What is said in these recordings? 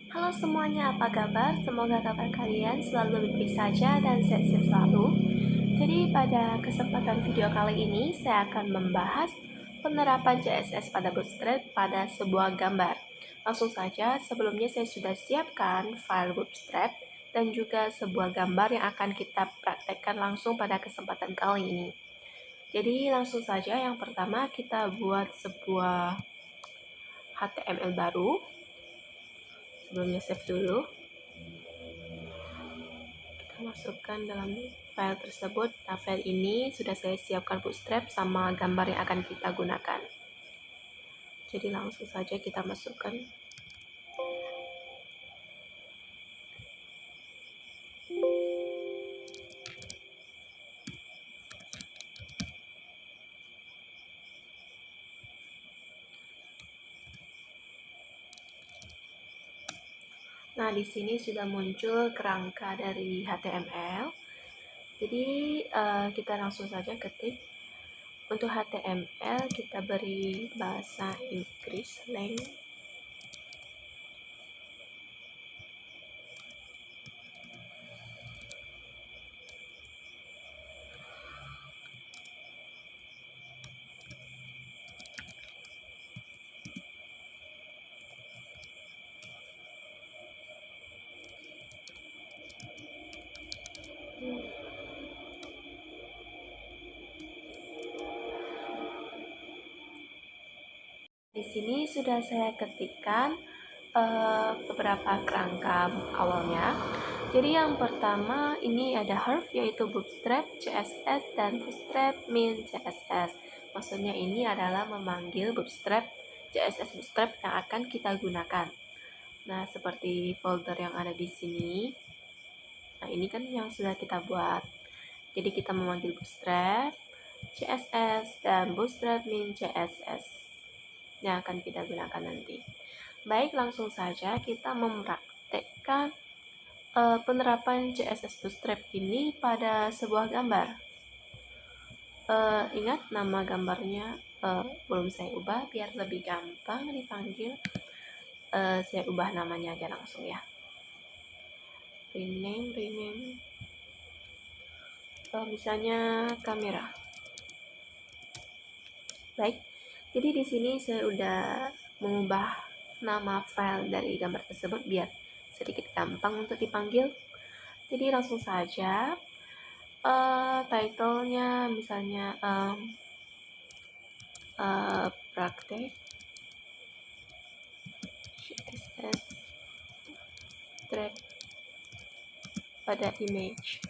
Halo semuanya, apa kabar? Semoga kabar kalian selalu baik-baik saja dan sehat-sehat selalu. Jadi pada kesempatan video kali ini saya akan membahas penerapan CSS pada Bootstrap pada sebuah gambar. Langsung saja, sebelumnya saya sudah siapkan file Bootstrap dan juga sebuah gambar yang akan kita praktekkan langsung pada kesempatan kali ini. Jadi langsung saja, yang pertama kita buat sebuah HTML baru. Sebelumnya save dulu. Masukkan dalam file tersebut. Nah, file ini sudah saya siapkan Bootstrap sama gambar yang akan kita gunakan. Jadi langsung saja kita masukkan. Nah, di sini sudah muncul kerangka dari HTML. Jadi kita langsung saja ketik. Untuk HTML kita beri bahasa Inggris lang. Di sini sudah saya ketikkan beberapa kerangka awalnya. Jadi yang pertama ini ada Herb, yaitu Bootstrap CSS dan Bootstrap min CSS. Maksudnya ini adalah memanggil Bootstrap CSS Bootstrap yang akan kita gunakan. Nah, seperti folder yang ada di sini. Nah, ini kan yang sudah kita buat. Jadi kita memanggil Bootstrap CSS dan Bootstrap min CSS yang akan kita gunakan nanti. Baik, langsung saja kita mempraktekkan penerapan CSS Bootstrap ini pada sebuah gambar. Ingat nama gambarnya belum saya ubah biar lebih gampang dipanggil. Saya ubah namanya aja langsung ya. Rename. Misalnya kamera. Baik, jadi di sini saya udah mengubah nama file dari gambar tersebut biar sedikit gampang untuk dipanggil. Jadi langsung saja title-nya misalnya praktek CSS track pada image.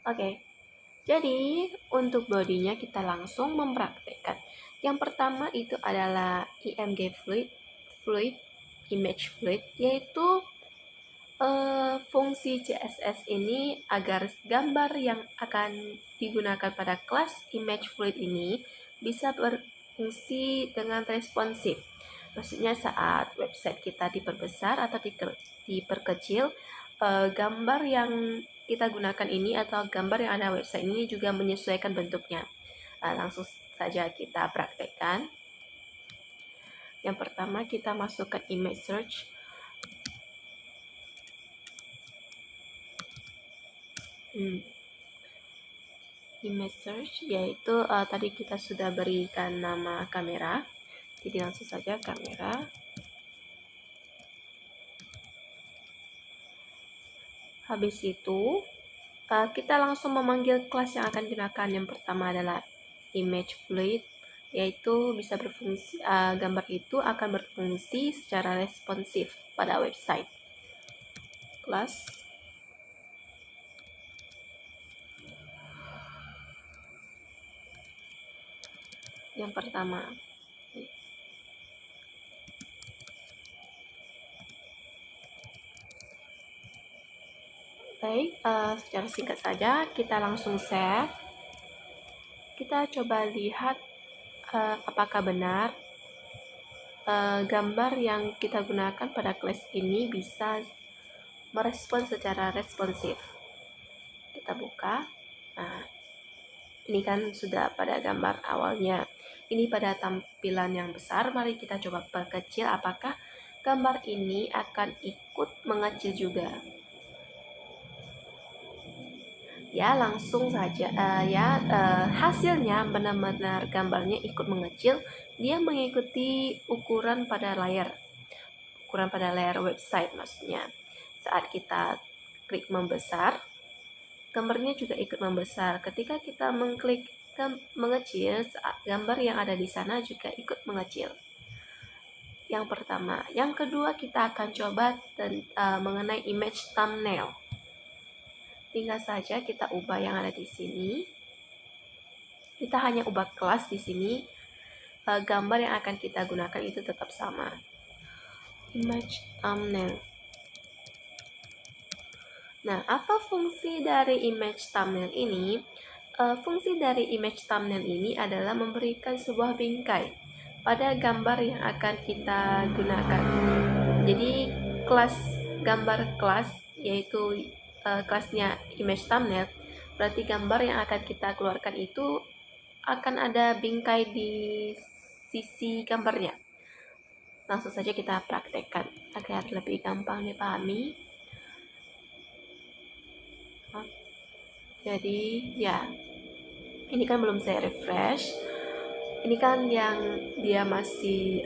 Oke, jadi untuk bodinya kita langsung mempraktekkan. Yang pertama itu adalah img fluid image fluid, yaitu fungsi CSS ini agar gambar yang akan digunakan pada kelas image fluid ini bisa berfungsi dengan responsif. Maksudnya saat website kita diperbesar atau diperkecil, gambar yang kita gunakan ini atau gambar yang ada website ini juga menyesuaikan bentuknya. Langsung saja kita praktekkan. Yang pertama kita masukkan image search. Image search, yaitu tadi kita sudah berikan nama kamera, jadi langsung saja kamera. Habis itu kita langsung memanggil kelas yang akan digunakan. Yang pertama adalah image fluid, yaitu bisa berfungsi, gambar itu akan berfungsi secara responsif pada website. Kelas yang pertama. Baik, secara singkat saja kita langsung save. Kita coba lihat apakah benar gambar yang kita gunakan pada kelas ini bisa merespons secara responsif. Kita buka. Nah, Ini kan sudah pada gambar awalnya. Ini pada tampilan yang besar, mari kita coba perkecil apakah gambar ini akan ikut mengecil juga. Ya, langsung saja hasilnya benar-benar gambarnya ikut mengecil. Dia mengikuti ukuran pada layar website maksudnya. Saat kita klik membesar, gambarnya juga ikut membesar. Ketika kita mengklik mengecil, gambar yang ada di sana juga ikut mengecil. Yang pertama. Yang kedua, kita akan coba mengenai image thumbnail. Tinggal saja kita ubah yang ada di sini. Kita hanya ubah kelas di sini. Gambar yang akan kita gunakan itu tetap sama. Image thumbnail. Nah, apa fungsi dari image thumbnail ini? Fungsi dari image thumbnail ini adalah memberikan sebuah bingkai pada gambar yang akan kita gunakan. Jadi kelas gambar kelas yaitu kelasnya image thumbnail, berarti gambar yang akan kita keluarkan itu akan ada bingkai di sisi gambarnya. Langsung saja kita praktekkan agar lebih gampang dipahami. Jadi ya, ini kan belum saya refresh. Ini kan yang dia masih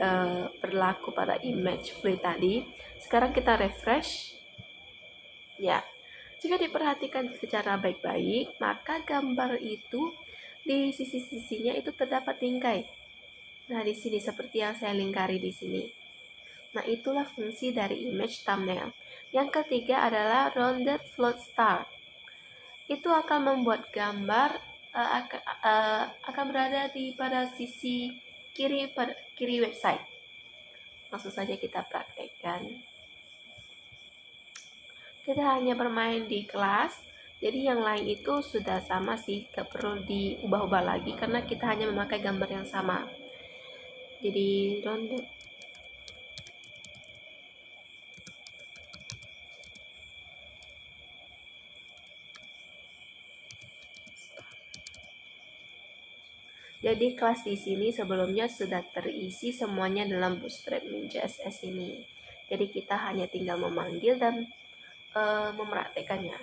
berlaku pada image fleet tadi. Sekarang kita refresh. Ya, jika diperhatikan secara baik-baik, maka gambar itu di sisi-sisinya itu terdapat bingkai. Nah, di sini seperti yang saya lingkari di sini. Nah, itulah fungsi dari image thumbnail. Yang ketiga adalah rounded float star. Itu akan membuat gambar akan berada pada sisi kiri website. Langsung saja kita praktekkan. Kita hanya bermain di kelas, jadi yang lain itu sudah sama sih, gak perlu diubah-ubah lagi karena kita hanya memakai gambar yang sama. Jadi rounded. Jadi kelas di sini sebelumnya sudah terisi semuanya dalam Bootstrap Min.js ini. Jadi kita hanya tinggal memanggil dan mempraktekannya.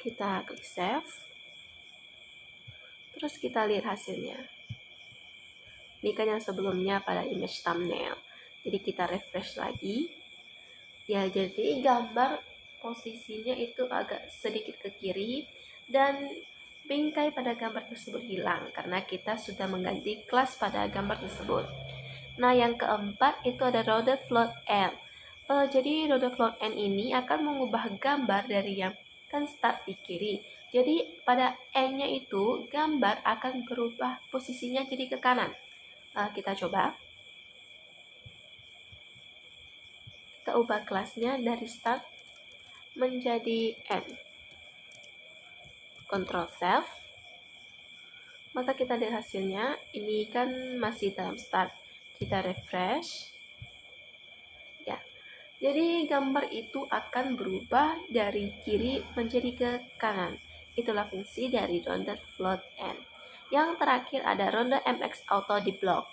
Kita klik save. Terus kita lihat hasilnya. Ini kan yang sebelumnya pada image thumbnail. Jadi kita refresh lagi. Ya, jadi gambar posisinya itu agak sedikit ke kiri dan bingkai pada gambar tersebut hilang karena kita sudah mengganti kelas pada gambar tersebut. Nah, yang keempat itu ada rounded float end. Jadi rounded float end ini akan mengubah gambar dari yang kan start di kiri. Jadi pada end-nya itu gambar akan berubah posisinya jadi ke kanan. Kita coba. Kita ubah kelasnya dari start menjadi end. Ctrl save. Maka kita lihat hasilnya. Ini kan masih dalam start. Kita refresh. Ya. Jadi gambar itu akan berubah dari kiri menjadi ke kanan. Itulah fungsi dari rounded float end. Yang terakhir ada rounded MX auto di block.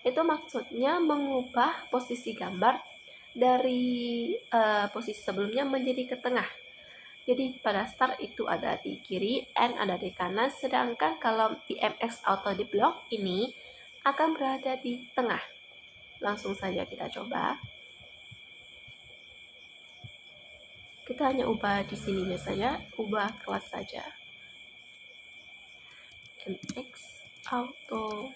Itu maksudnya mengubah posisi gambar dari posisi sebelumnya menjadi ke tengah. Jadi pada start itu ada di kiri, end ada di kanan, sedangkan kalau di MX auto di block ini akan berada di tengah. Langsung saja kita coba. Kita hanya ubah di sininya saja, ubah kelas saja. MX auto.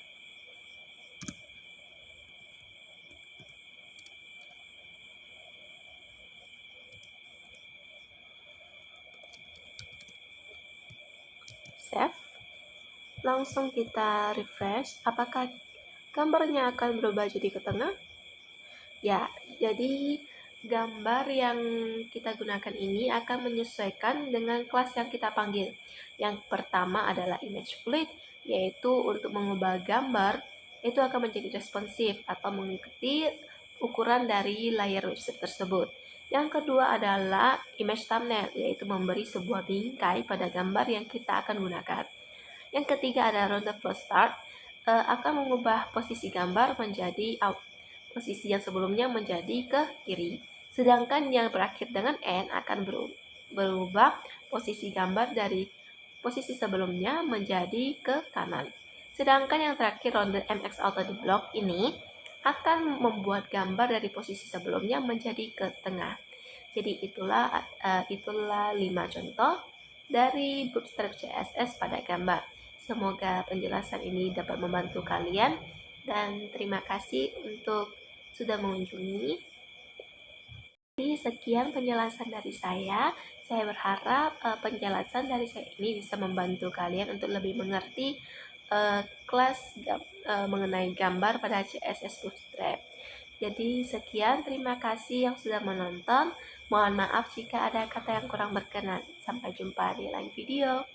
Save. Langsung kita refresh. Apakah gambarnya akan berubah jadi ke tengah? Ya, jadi gambar yang kita gunakan ini akan menyesuaikan dengan kelas yang kita panggil. Yang pertama adalah image fleet, yaitu untuk mengubah gambar itu akan menjadi responsif atau mengikuti ukuran dari layar website tersebut. Yang kedua adalah image thumbnail, yaitu memberi sebuah bingkai pada gambar yang kita akan gunakan. Yang ketiga ada round the flow start, akan mengubah posisi gambar menjadi posisi yang sebelumnya menjadi ke kiri, sedangkan yang berakhir dengan N akan berubah posisi gambar dari posisi sebelumnya menjadi ke kanan. Sedangkan yang terakhir ronde MX Auto di blok ini akan membuat gambar dari posisi sebelumnya menjadi ke tengah. Jadi itulah 5 contoh dari Bootstrap CSS pada gambar. Semoga penjelasan ini dapat membantu kalian dan terima kasih untuk sudah mengunjungi. Jadi sekian penjelasan dari saya. Saya berharap penjelasan dari saya ini bisa membantu kalian untuk lebih mengerti kelas mengenai gambar pada CSS Bootstrap. Jadi sekian, terima kasih yang sudah menonton. Mohon maaf jika ada kata yang kurang berkenan. Sampai jumpa di lain video.